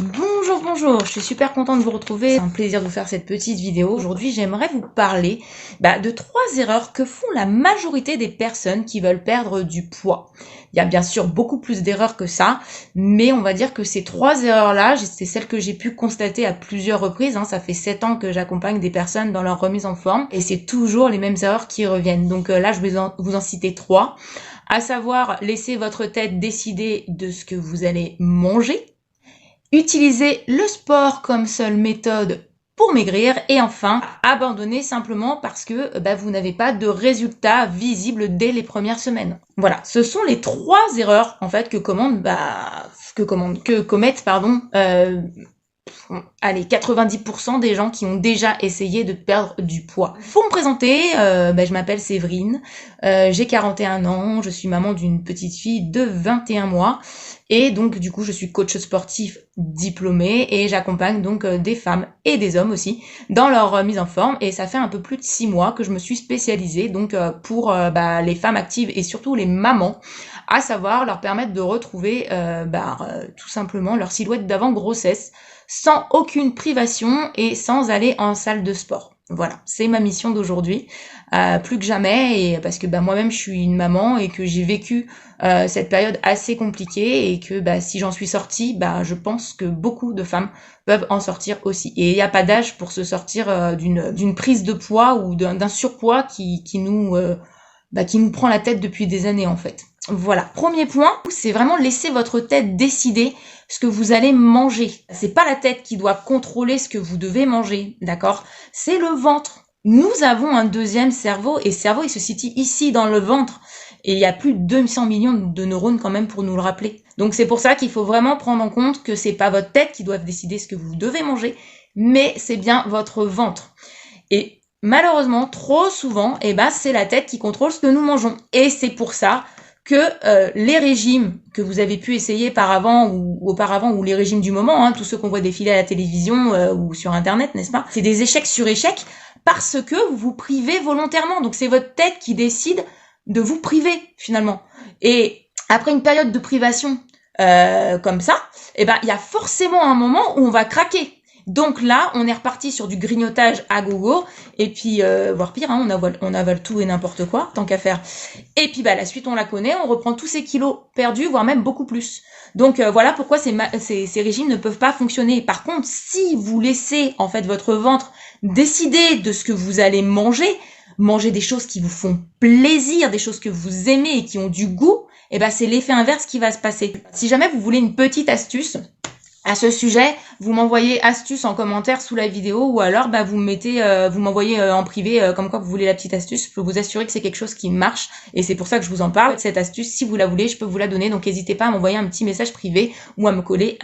Bonjour, bonjour, je suis super contente de vous retrouver, c'est un plaisir de vous faire cette petite vidéo. Aujourd'hui, j'aimerais vous parler de 3 erreurs que font la majorité des personnes qui veulent perdre du poids. Il y a bien sûr beaucoup plus d'erreurs que ça, mais on va dire que ces 3 erreurs-là, c'est celles que j'ai pu constater à plusieurs reprises. Ça fait 7 ans que j'accompagne des personnes dans leur remise en forme, et c'est toujours les mêmes erreurs qui reviennent. Donc là, je vais vous en citer 3, à savoir laisser votre tête décider de ce que vous allez manger, utiliser le sport comme seule méthode pour maigrir et enfin abandonner simplement parce que vous n'avez pas de résultats visibles dès les premières semaines. Voilà, ce sont les 3 erreurs en fait que commettent 90% des gens qui ont déjà essayé de perdre du poids. Pour me présenter, je m'appelle Séverine, j'ai 41 ans, je suis maman d'une petite fille de 21 mois et donc du coup je suis coach sportif diplômée et j'accompagne donc des femmes et des hommes aussi dans leur mise en forme et ça fait un peu plus de 6 mois que je me suis spécialisée donc pour les femmes actives et surtout les mamans, à savoir leur permettre de retrouver tout simplement leur silhouette d'avant grossesse sans aucune privation et sans aller en salle de sport. Voilà, c'est ma mission d'aujourd'hui, plus que jamais, et parce que moi-même je suis une maman et que j'ai vécu cette période assez compliquée et que si j'en suis sortie, je pense que beaucoup de femmes peuvent en sortir aussi. Et il n'y a pas d'âge pour se sortir d'une prise de poids ou d'un surpoids qui nous prend la tête depuis des années en fait. Voilà, premier point, c'est vraiment laisser votre tête décider ce que vous allez manger. C'est pas la tête qui doit contrôler ce que vous devez manger, d'accord? C'est le ventre. Nous avons un deuxième cerveau et le cerveau il se situe ici dans le ventre et il y a plus de 200 millions de neurones quand même pour nous le rappeler. Donc c'est pour ça qu'il faut vraiment prendre en compte que c'est pas votre tête qui doit décider ce que vous devez manger, mais c'est bien votre ventre. Et malheureusement, trop souvent, c'est la tête qui contrôle ce que nous mangeons. Et c'est pour ça que les régimes que vous avez pu essayer auparavant ou les régimes du moment, tous ceux qu'on voit défiler à la télévision ou sur internet, n'est-ce pas? C'est des échecs sur échecs parce que vous vous privez volontairement. Donc c'est votre tête qui décide de vous priver finalement. Et après une période de privation comme ça, il y a forcément un moment où on va craquer. Donc là, on est reparti sur du grignotage à gogo, et puis, voire pire, on avale tout et n'importe quoi, tant qu'à faire. Et puis la suite, on la connaît, on reprend tous ces kilos perdus, voire même beaucoup plus. Donc voilà pourquoi ces régimes ne peuvent pas fonctionner. Par contre, si vous laissez en fait votre ventre décider de ce que vous allez manger des choses qui vous font plaisir, des choses que vous aimez et qui ont du goût, c'est l'effet inverse qui va se passer. Si jamais vous voulez une petite astuce à ce sujet, vous m'envoyez astuce en commentaire sous la vidéo ou alors vous m'envoyez en privé comme quoi vous voulez la petite astuce. Je peux vous assurer que c'est quelque chose qui marche et c'est pour ça que je vous en parle. Cette astuce, si vous la voulez, je peux vous la donner. Donc n'hésitez pas à m'envoyer un petit message privé ou à me commenter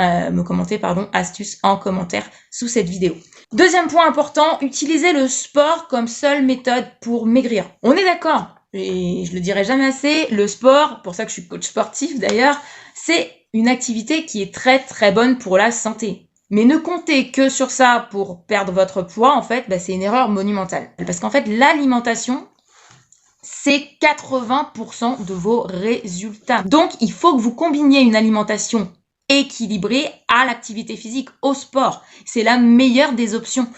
astuce en commentaire sous cette vidéo. Deuxième point important, utilisez le sport comme seule méthode pour maigrir. On est d'accord, et je le dirai jamais assez, le sport, pour ça que je suis coach sportif d'ailleurs, c'est une activité qui est très très bonne pour la santé. Mais ne comptez que sur ça pour perdre votre poids, en fait, c'est une erreur monumentale. Parce qu'en fait, l'alimentation, c'est 80% de vos résultats. Donc, il faut que vous combiniez une alimentation équilibrée à l'activité physique, au sport. C'est la meilleure des options.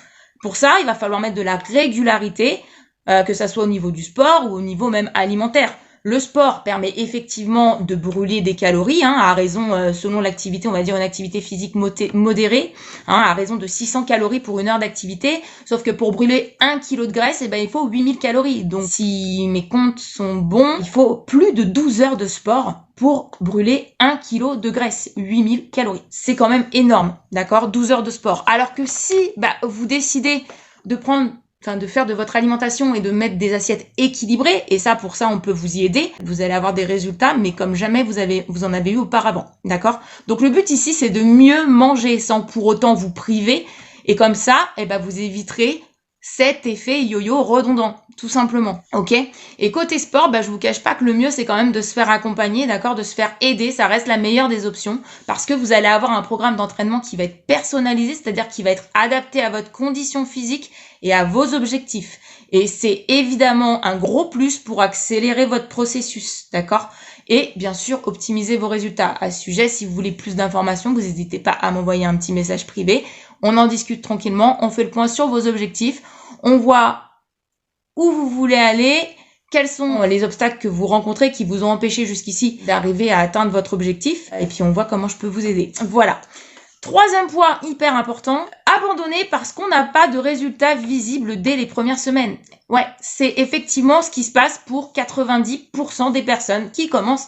Pour ça, il va falloir mettre de la régularité, que ça soit au niveau du sport ou au niveau même alimentaire. Le sport permet effectivement de brûler des calories, à raison, selon l'activité, on va dire une activité physique modérée, à raison de 600 calories pour une heure d'activité. Sauf que pour brûler 1 kg de graisse, il faut 8000 calories. Donc si mes comptes sont bons, il faut plus de 12 heures de sport pour brûler 1 kg de graisse, 8000 calories. C'est quand même énorme, d'accord? 12 heures de sport. Alors que si vous décidez de faire de votre alimentation et de mettre des assiettes équilibrées, et ça, pour ça, on peut vous y aider. Vous allez avoir des résultats, mais comme jamais vous en avez eu auparavant, d'accord? Donc le but ici, c'est de mieux manger sans pour autant vous priver, et comme ça, vous éviterez cet effet yo-yo redondant, tout simplement, ok? Et côté sport, je vous cache pas que le mieux, c'est quand même de se faire accompagner, d'accord? De se faire aider, ça reste la meilleure des options, parce que vous allez avoir un programme d'entraînement qui va être personnalisé, c'est-à-dire qui va être adapté à votre condition physique et à vos objectifs. Et c'est évidemment un gros plus pour accélérer votre processus, d'accord? et bien sûr optimiser vos résultats. À ce sujet, si vous voulez plus d'informations, vous n'hésitez pas à m'envoyer un petit message privé. On en discute tranquillement, on fait le point sur vos objectifs, on voit où vous voulez aller, quels sont les obstacles que vous rencontrez qui vous ont empêché jusqu'ici d'arriver à atteindre votre objectif, et puis on voit comment je peux vous aider. Voilà. Troisième point hyper important, abandonner parce qu'on n'a pas de résultats visibles dès les premières semaines. Ouais, c'est effectivement ce qui se passe pour 90% des personnes qui commencent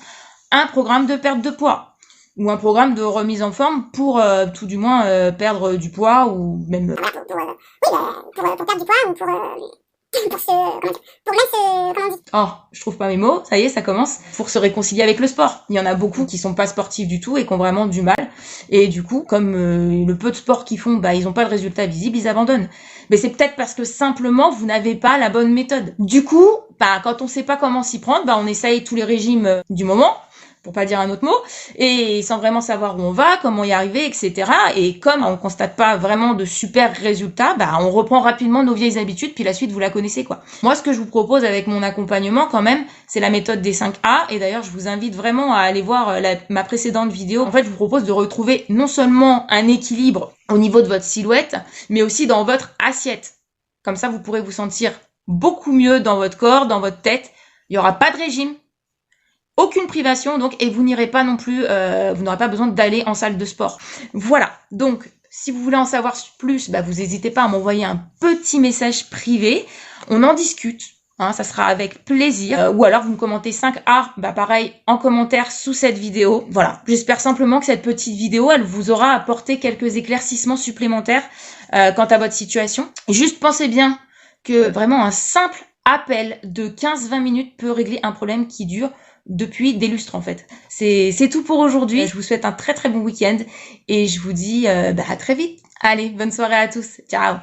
un programme de perte de poids ou un programme de remise en forme pour tout du moins perdre du poids ou même... pour perdre du poids ou comment on dit. Oh, je trouve pas mes mots, ça y est, ça commence. Pour se réconcilier avec le sport. Il y en a beaucoup qui sont pas sportifs du tout et qui ont vraiment du mal. Et du coup, comme le peu de sport qu'ils font, ils ont pas de résultats visibles, ils abandonnent. Mais c'est peut-être parce que simplement, vous n'avez pas la bonne méthode. Du coup, quand on sait pas comment s'y prendre, on essaye tous les régimes du moment, pour pas dire un autre mot, et sans vraiment savoir où on va, comment y arriver, etc. Et comme on constate pas vraiment de super résultats, on reprend rapidement nos vieilles habitudes, puis la suite, vous la connaissez, quoi. Moi, ce que je vous propose avec mon accompagnement, quand même, c'est la méthode des 5A, et d'ailleurs, je vous invite vraiment à aller voir ma précédente vidéo. En fait, je vous propose de retrouver non seulement un équilibre au niveau de votre silhouette, mais aussi dans votre assiette. Comme ça, vous pourrez vous sentir beaucoup mieux dans votre corps, dans votre tête. Il y aura pas de régime, aucune privation, donc, et vous n'irez pas non plus, vous n'aurez pas besoin d'aller en salle de sport. Voilà, donc, si vous voulez en savoir plus, vous n'hésitez pas à m'envoyer un petit message privé. On en discute, ça sera avec plaisir. Ou alors, vous me commentez 5A, pareil, en commentaire sous cette vidéo. Voilà, j'espère simplement que cette petite vidéo, elle vous aura apporté quelques éclaircissements supplémentaires quant à votre situation. Juste pensez bien que vraiment un simple appel de 15-20 minutes peut régler un problème qui dure depuis des lustres en fait. C'est tout pour aujourd'hui. Je vous souhaite un très très bon week-end et je vous dis à très vite. Allez, bonne soirée à tous. Ciao.